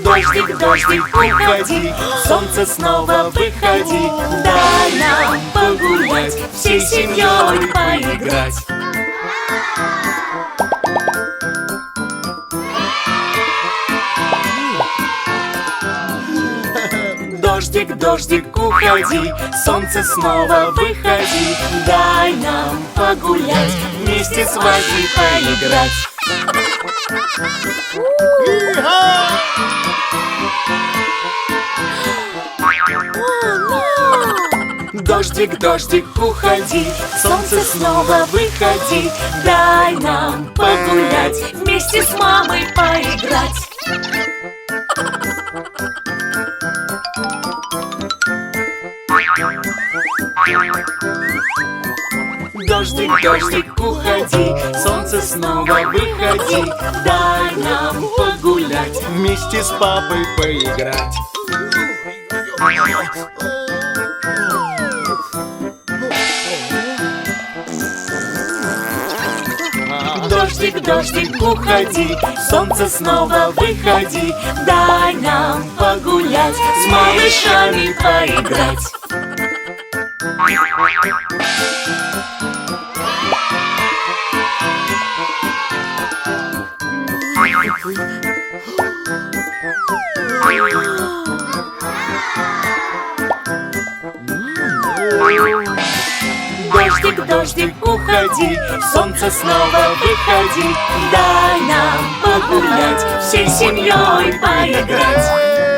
Дождик, дождик, уходи, солнце снова выходи. Дай нам погулять, всей семьей поиграть. Дождик, дождик, уходи, солнце снова выходи. Дай нам погулять, вместе с вами поиграть. Дождик, дождик, уходи, солнце снова выходи. Дай нам погулять, вместе с мамой поиграть. Дождик, дождик, уходи, солнце снова выходи. Дай нам погулять, Вместе с папой поиграть. Дождик, дождик, уходи, солнце снова выходи. Дай нам погулять, с малышами поиграть. Дождик, дождик, уходи, солнце снова выходи. Дай нам погулять, всей семьей поиграть.